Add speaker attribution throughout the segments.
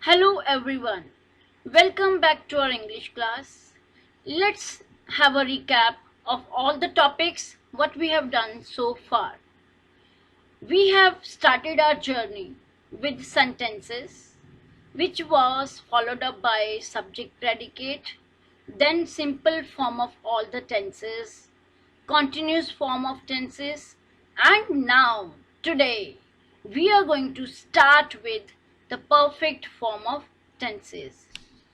Speaker 1: Hello everyone. Welcome back to our English class. Let's have a recap of all the topics what we have done so far. We have started our journey with sentences which was followed up by subject predicate, then simple form of all the tenses, continuous form of tenses, and now today we are going to start with the perfect form of tenses,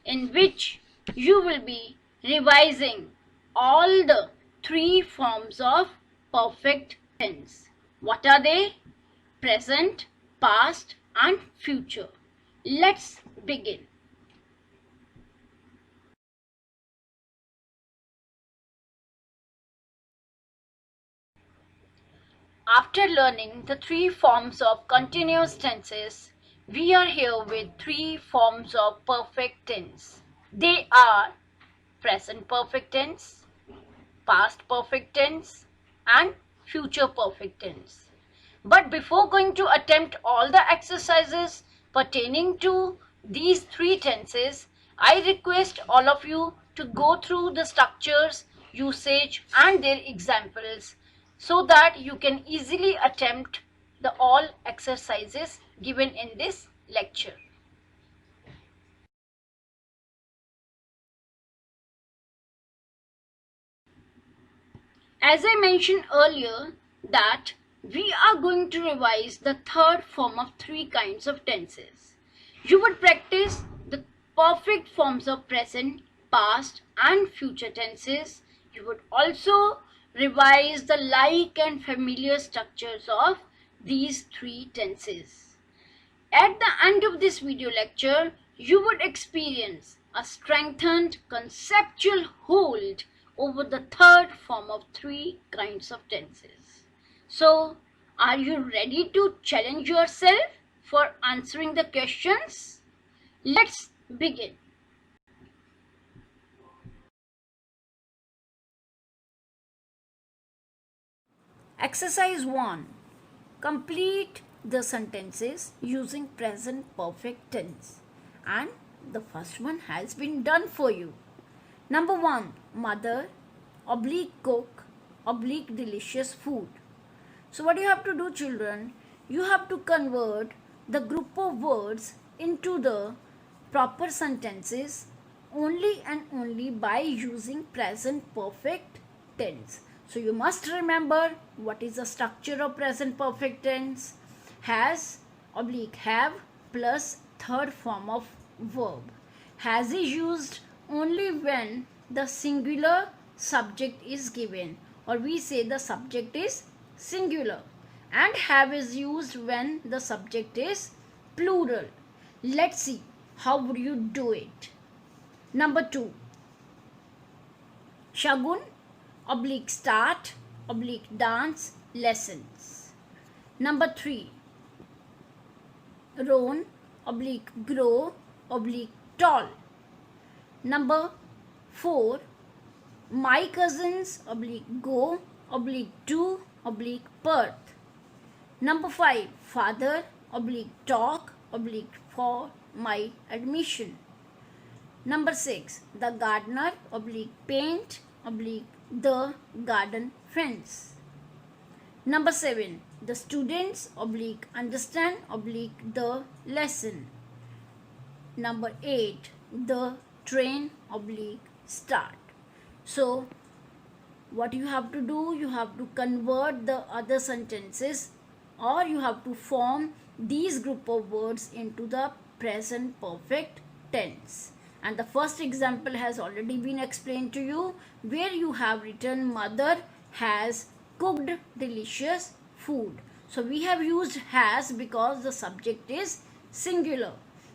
Speaker 1: in which you will be revising all the three forms of perfect tense. What are they? Present, past, and future. Let's begin. After learning the three forms of continuous tenses, we are here with three forms of perfect tense. They are present perfect tense, past perfect tense, and future perfect tense. But before going to attempt all the exercises pertaining to these three tenses, I request all of you to go through the structures, usage, and their examples so that you can easily attempt the all exercises given in this lecture. As I mentioned earlier, that we are going to revise the third form of three kinds of tenses. You would practice the perfect forms of present, past, and future tenses. You would also revise the like and familiar structures of these three tenses. At the end of this video lecture, you would experience a strengthened conceptual hold over the third form of three kinds of tenses. So, are you ready to challenge yourself for answering the questions? Let's begin. Exercise 1. Complete the sentences using present perfect tense. And the first one has been done for you. Number 1. Mother, oblique cook, oblique delicious food. So what you have to do, children, you have to convert the group of words into the proper sentences only and only by using present perfect tense. So you must remember what is the structure of present perfect tense. Has oblique have plus third form of verb. Has is used only when the singular subject is given, or we say the subject is singular, and have is used when the subject is plural. Let's see how would you do it. Number 2. Shagun, oblique start, oblique dance, lessons. Number 3. Roan, oblique grow, oblique tall. Number 4. My cousins, oblique go, oblique do, oblique birth. Number 5. Father, oblique talk, oblique for my admission. Number 6. The gardener, oblique paint, oblique the garden fence. Number 7. The students, oblique understand, oblique the lesson. Number 8. The train, oblique start. So what you have to do, you have to convert the other sentences, or you have to form these group of words into the present perfect tense. And the first example has already been explained to you, where you have written mother has cooked delicious food. So we have used has because the subject is singular,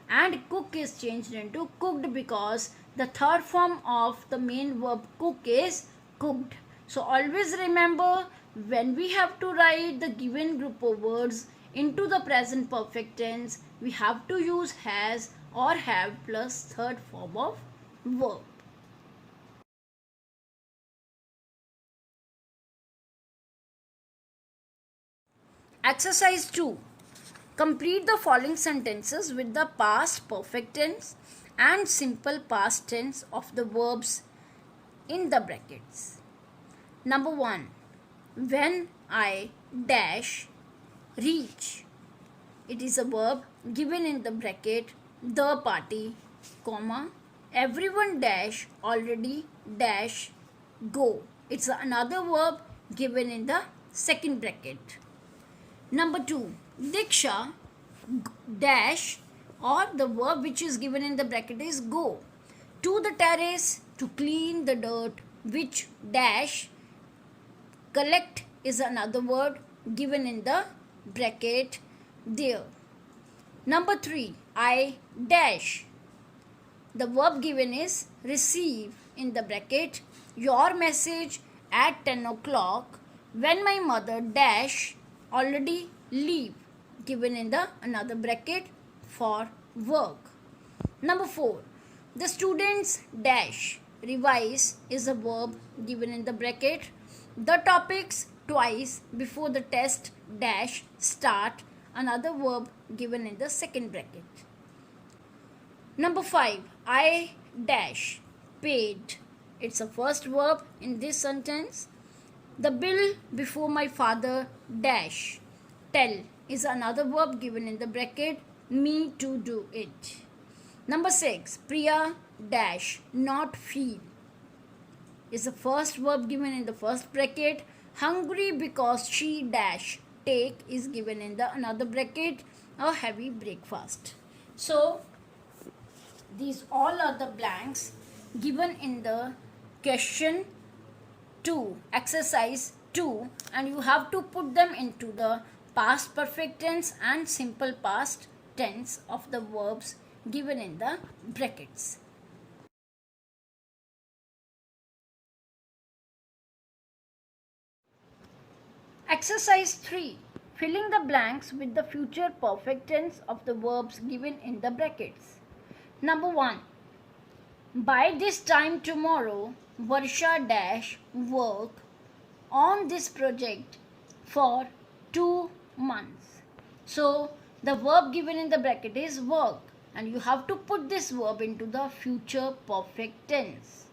Speaker 1: and cook is changed into cooked because the third form of the main verb cook is cooked. So always remember, when we have to write the given group of words into the present perfect tense, we have to use has or have plus third form of verb. Exercise 2. Complete the following sentences with the past perfect tense and simple past tense of the verbs in the brackets. Number 1. When I dash reach. It is a verb given in the bracket the party, comma, everyone dash already dash go. It's another verb given in the second bracket. Number 2. Diksha dash, or the verb which is given in the bracket is go to the terrace to clean the dirt, which dash collect is another word given in the bracket there. Number 3. I dash. The verb given is receive in the bracket your message at 10 o'clock when my mother dash already leave, given in the another bracket for work. Number 4. The students dash revise is a verb given in the bracket the topics twice before the test dash start, another verb given in the second bracket. Number 5. I dash paid. It's a first verb in this sentence. The bill before my father dash tell is another verb given in the bracket me to do it. Number 6. Priya dash not feel is the first verb given in the first bracket. Hungry because she dash take is given in the another bracket a heavy breakfast. So these all are the blanks given in the question 2, exercise 2, and you have to put them into the past perfect tense and simple past tense of the verbs given in the brackets. Exercise 3. Filling the blanks with the future perfect tense of the verbs given in the brackets. Number 1. By this time tomorrow, Varsha dash work on this project for 2 months. So the verb given in the bracket is work, and you have to put this verb into the future perfect tense.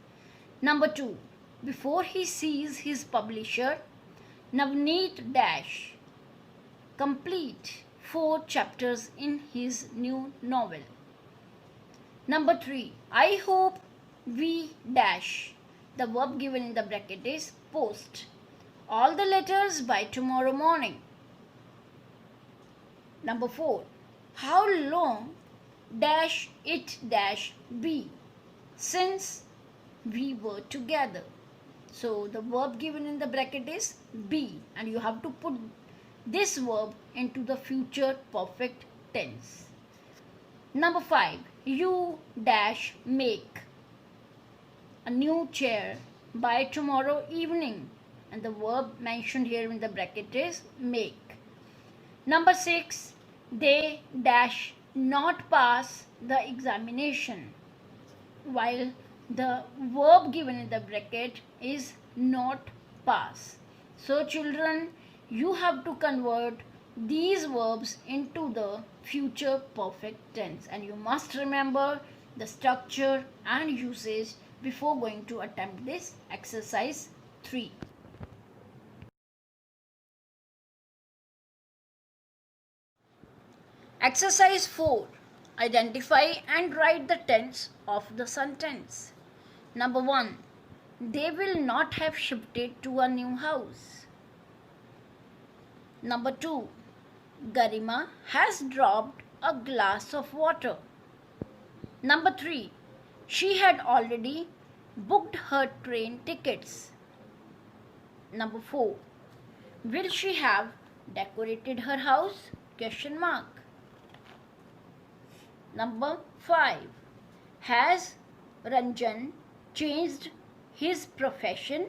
Speaker 1: Number 2. Before he sees his publisher, Navneet dash complete 4 chapters in his new novel. Number 3. I hope we dash. The verb given in the bracket is post all the letters by tomorrow morning. Number 4. How long dash it dash be since we were together. So the verb given in the bracket is be, and you have to put this verb into the future perfect tense. Number 5. You dash make a new chair by tomorrow evening, and the verb mentioned here in the bracket is make. Number 6. They dash not pass the examination, while the verb given in the bracket is not pass. So children, you have to convert these verbs into the future perfect tense, and you must remember the structure and usage before going to attempt this exercise 3. Exercise 4. Identify and write the tense of the sentence. Number 1. They will not have shifted to a new house. Number 2. Garima has dropped a glass of water. Number 3. She had already booked her train tickets. Number 4. Will she have decorated her house? Question mark. Number 5. Has Ranjan changed his profession?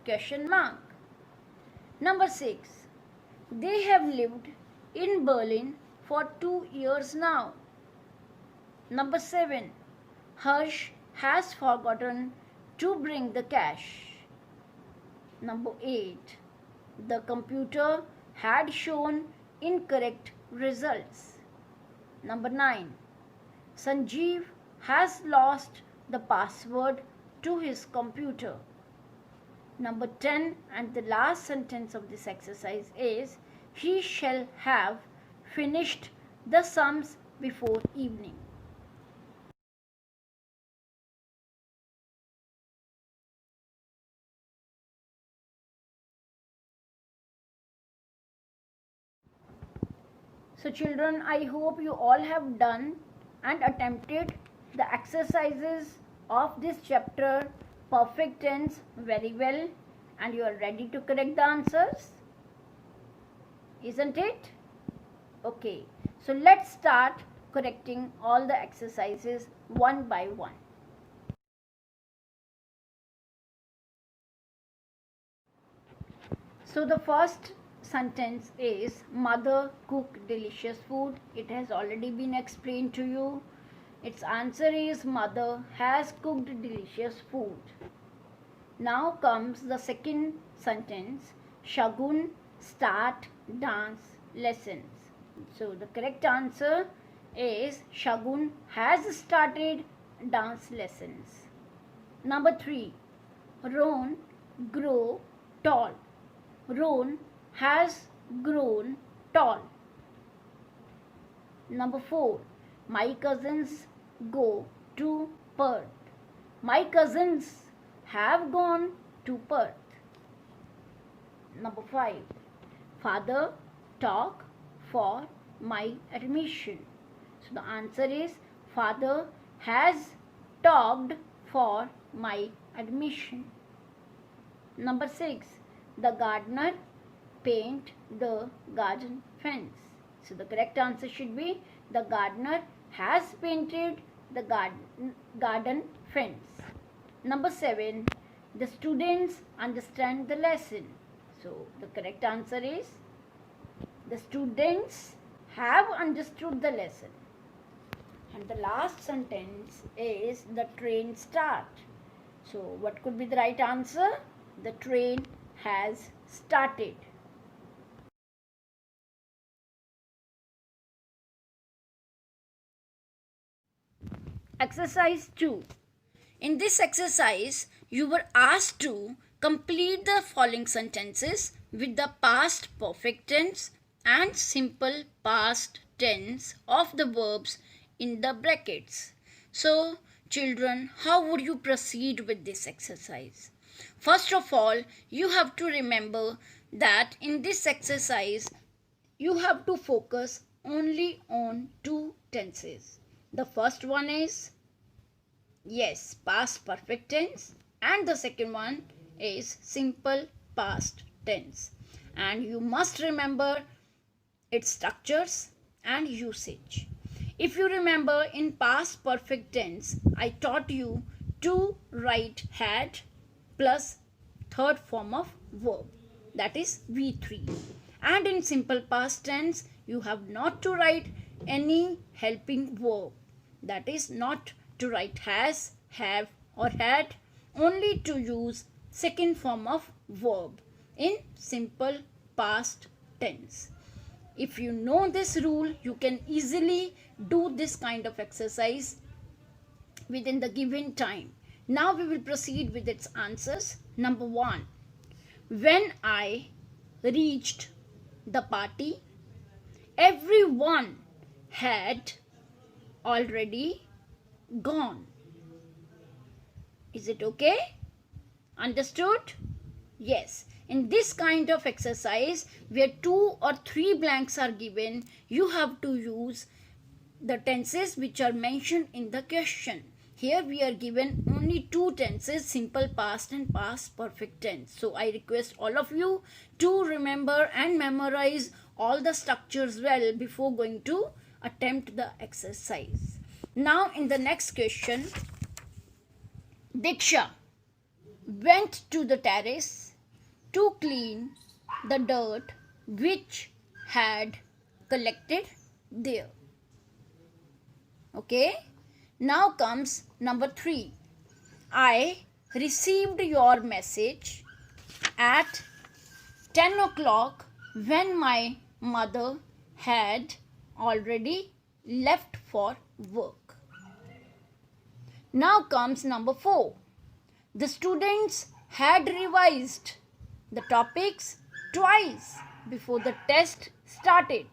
Speaker 1: Question mark. Number 6. They have lived in Berlin for 2 years now. Number 7. Harsh has forgotten to bring the cash. Number 8. The computer had shown incorrect results. Number 9. Sanjeev has lost the password to his computer. Number 10 and the last sentence of this exercise is, he shall have finished the sums before evening. So children, I hope you all have done and attempted the exercises of this chapter perfect tense very well, and you are ready to correct the answers, isn't it? Okay, so let's start correcting all the exercises one by one. So the first sentence is, mother cooked delicious food. It has already been explained to you. Its answer is, mother has cooked delicious food. Now comes the second sentence, Shagun start dance lessons. So the correct answer is, Shagun has started dance lessons. Number 3, Ron grow tall. Ron has grown tall. Number 4, my cousins go to Perth. My cousins have gone to Perth. Number 5, father talk for my admission. So the answer is, father has talked for my admission. Number 6, the gardener paint the garden fence. So the correct answer should be, the gardener has painted the garden fence. Number 7, the students understand the lesson. So the correct answer is, the students have understood the lesson. And the last sentence is, the train start. So what could be the right answer? The train has started. Exercise 2. In this exercise, you were asked to complete the following sentences with the past perfect tense and simple past tense of the verbs in the brackets. So, children, how would you proceed with this exercise? First of all, you have to remember that in this exercise, you have to focus only on two tenses. The first one is, yes, past perfect tense, and the second one is simple past tense. And you must remember its structures and usage. If you remember, in past perfect tense, I taught you to write had plus third form of verb, that is V3. And in simple past tense, you have not to write any helping verb, that is not to write has, have or had, only to use second form of verb in simple past tense. If you know this rule, you can easily do this kind of exercise within the given time. Now we will proceed with its answers. Number 1, when I reached the party, everyone had already gone. Is it okay? Understood? Yes. In this kind of exercise, where 2 or 3 blanks are given, you have to use the tenses which are mentioned in the question. Here we are given only 2 tenses, simple past and past perfect tense. So I request all of you to remember and memorize all the structures well before going to attempt the exercise. Now in the next question, Diksha went to the terrace to clean the dirt which had collected there. Okay. Now comes number 3. I received your message at 10 o'clock when my mother had already left for work. Now comes number 4. The students had revised the topics twice before the test started.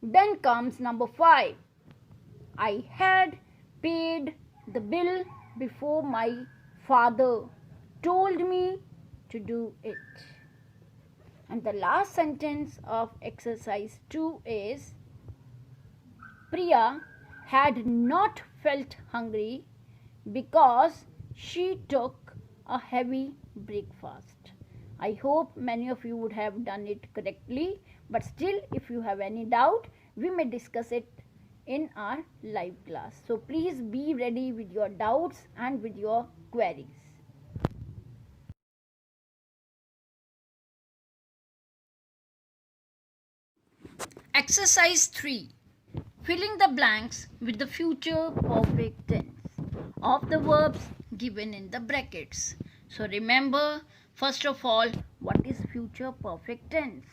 Speaker 1: Then comes number 5. I had paid the bill before my father told me to do it. And the last sentence of exercise 2 is Priya had not felt hungry because she took a heavy breakfast. I hope many of you would have done it correctly, but still, if you have any doubt, we may discuss it in our live class. So please be ready with your doubts and with your queries. Exercise 3. Filling the blanks with the future perfect tense of the verbs given in the brackets. So remember, first of all, what is future perfect tense?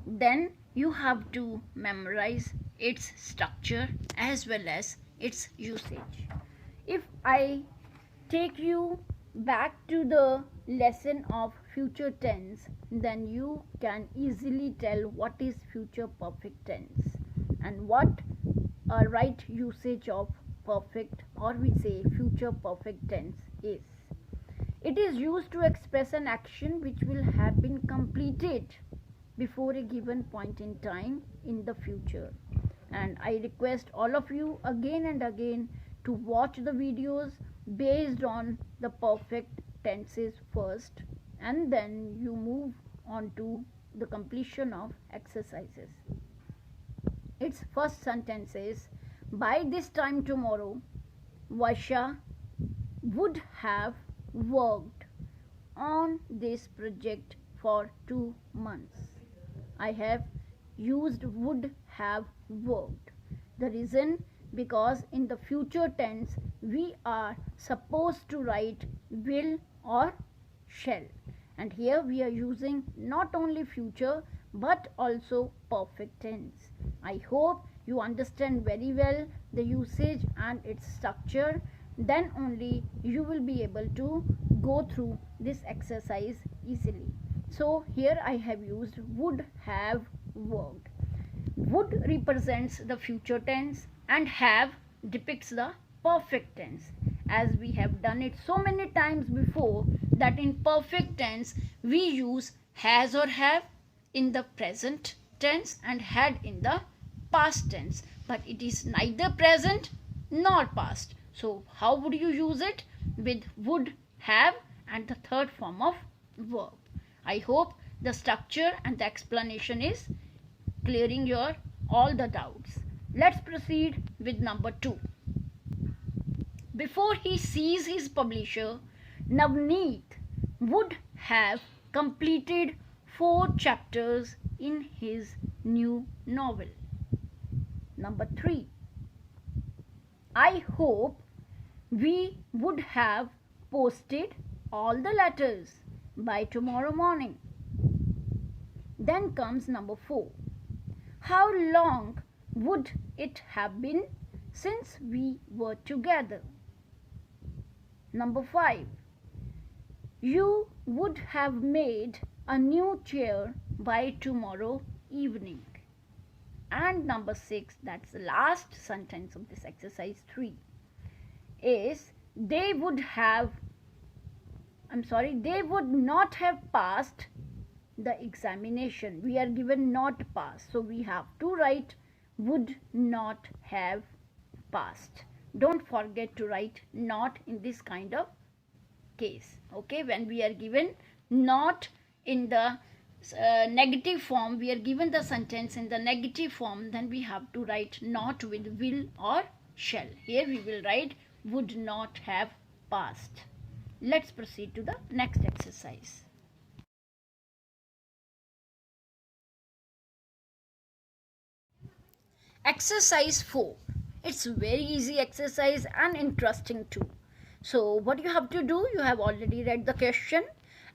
Speaker 1: Then you have to memorize its structure as well as its usage. If I take you back to the lesson of future tense, then you can easily tell what is future perfect tense and what a right usage of perfect, or we say future perfect tense, is. It is used to express an action which will have been completed before a given point in time in the future. And I request all of you again and again to watch the videos based on the perfect tenses first, and then you move on to the completion of exercises. Its first sentence is, by this time tomorrow, Varsha would have worked on this project for 2 months. I have used would have worked. The reason, because in the future tense we are supposed to write will or shall, and here we are using not only future but also perfect tense. I hope you understand very well the usage and its structure. Then only you will be able to go through this exercise easily. So here I have used would have worked. Would represents the future tense and have depicts the perfect tense, as we have done it so many times before that in perfect tense we use has or have in the present tense and had in the past tense, but it is neither present nor past. So how would you use it? With would have and the third form of verb. I hope the structure and the explanation is clearing your all the doubts. Let's proceed with number 2. Before he sees his publisher, Navneet would have completed 4 chapters in his new novel. Number 3. I hope we would have posted all the letters by tomorrow morning. Then comes number 4. How long would it have been since we were together? Number 5. You would have made a new chair by tomorrow evening. And number 6, that's the last sentence of this exercise 3, is they would not have passed the examination. We are given not passed, so we have to write would not have passed. Don't forget to write not in this kind of case. Okay, when we are given not in the negative form, we are given the sentence in the negative form, then we have to write not with will or shall. Here we will write would not have passed. Let's proceed to the next exercise. Exercise 4. It's very easy exercise and interesting too. So what you have to do, you have already read the question.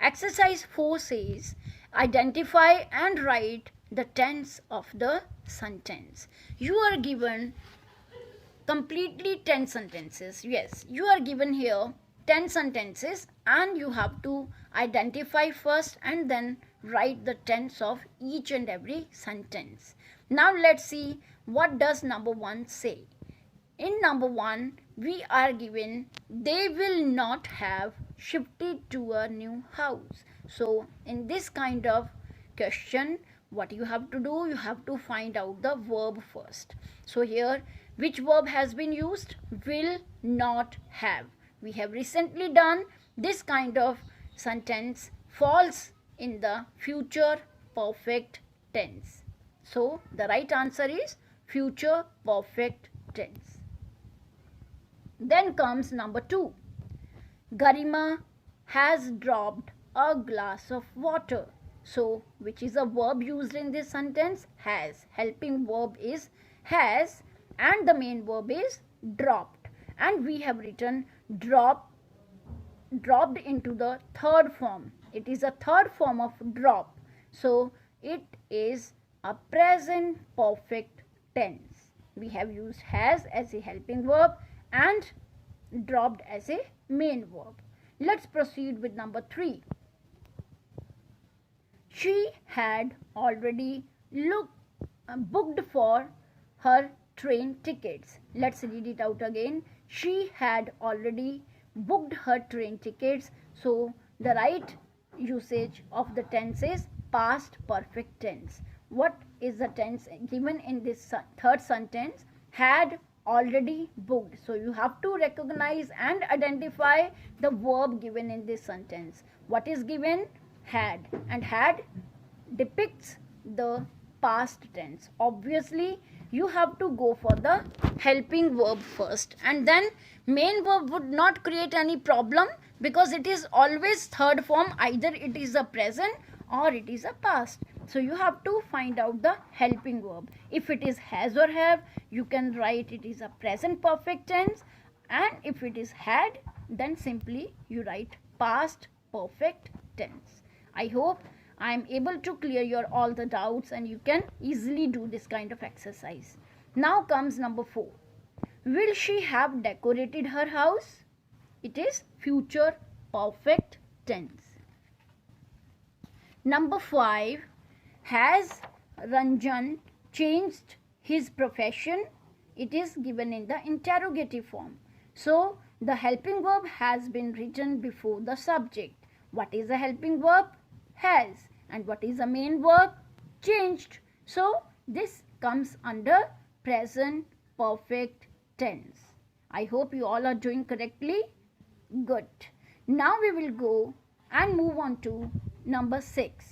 Speaker 1: Exercise 4 says, identify and write the tense of the sentence. You are given completely 10 sentences. Yes, you are given here 10 sentences and you have to identify first and then write the tense of each and every sentence. Now let's see what does number 1 say. In number 1, we are given they will not have shifted to a new house. So in this kind of question, what you have to do, you have to find out the verb first. So here, which verb has been used? Will not have. We have recently done this kind of sentence falls in the future perfect tense. So the right answer is future perfect tense. Then comes number 2. Garima has dropped a glass of water. So, which is a verb used in this sentence? Has. Helping verb is has and the main verb is dropped. And we have written dropped into the third form. It is a third form of drop. So, it is a present perfect tense. We have used has as a helping verb and dropped as a main verb. Let's proceed with number 3. She had already booked for her train tickets. Let's read it out again. She had already booked her train tickets. So the right usage of the tense is past perfect tense. What is the tense given in this third sentence? Had already booked. So you have to recognize and identify the verb given in this sentence. What is given? Had. And had depicts the past tense. Obviously you have to go for the helping verb first and then main verb would not create any problem because it is always third form, either it is a present or it is a past. So you have to find out the helping verb. If it is has or have, you can write it is a present perfect tense, and if it is had, then simply you write past perfect tense. I hope I am able to clear your all the doubts and you can easily do this kind of exercise. Now comes number 4. Will she have decorated her house? It is future perfect tense. Number 5. Has Ranjan changed his profession? It is given in the interrogative form. So the helping verb has been written before the subject. What is the helping verb? Has. And what is the main verb? Changed. So this comes under present perfect tense. I hope you all are doing correctly. Good. Now we will go and move on to number 6.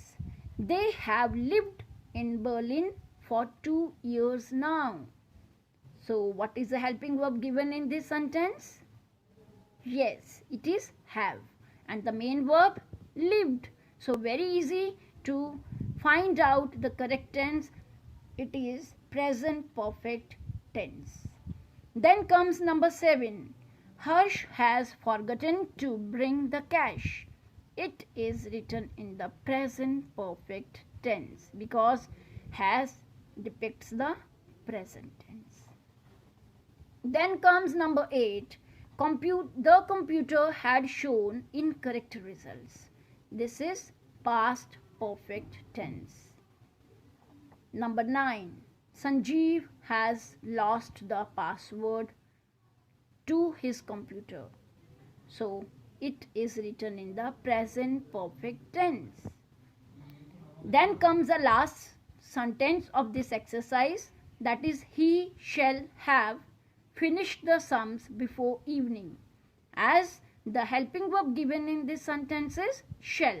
Speaker 1: They have lived in Berlin for 2 years now. So what is the helping verb given in this sentence? Yes, it is have. And the main verb lived. So very easy to find out the correct tense. It is present perfect tense. Then comes number 7. Harsh has forgotten to bring the cash. It is written in the present perfect tense because has depicts the present tense. Then comes number 8. The computer had shown incorrect results. This is past perfect tense. Number 9. Sanjeev has lost the password to his computer. So it is written in the present perfect tense. Then comes the last sentence of this exercise, that is he shall have finished the sums before evening. As the helping verb given in this sentence is shall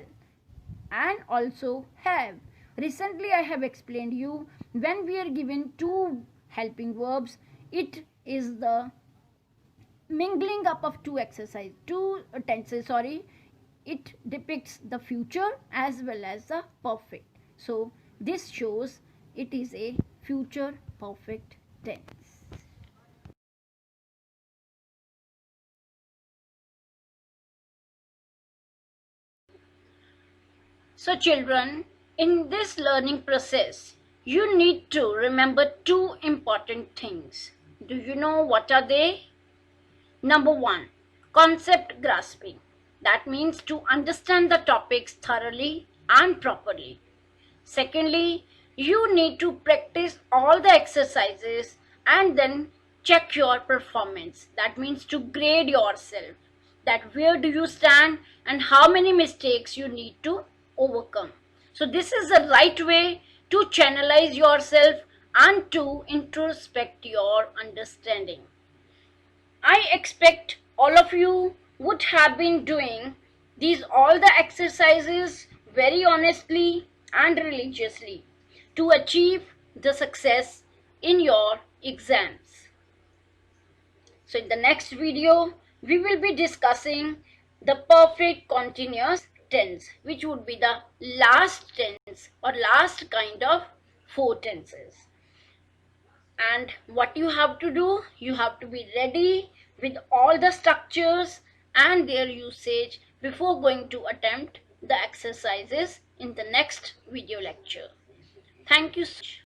Speaker 1: and also have. Recently I have explained you when we are given two helping verbs, it is the mingling up of two tenses, it depicts the future as well as the perfect. So this shows it is a future perfect tense. So children, In this learning process, you need to remember two important things. Do you know what are they? Number one, concept grasping. That means to understand the topics thoroughly and properly. Secondly, you need to practice all the exercises and then check your performance. That means to grade yourself. That where do you stand and how many mistakes you need to overcome. So this is the right way to channelize yourself and to introspect your understanding. I expect all of you would have been doing these all the exercises very honestly and religiously to achieve the success in your exams. So in the next video, we will be discussing the perfect continuous tense, which would be the last tense or last kind of four tenses. And what you have to do, you have to be ready with all the structures and their usage before going to attempt the exercises in the next video lecture. Thank you so much.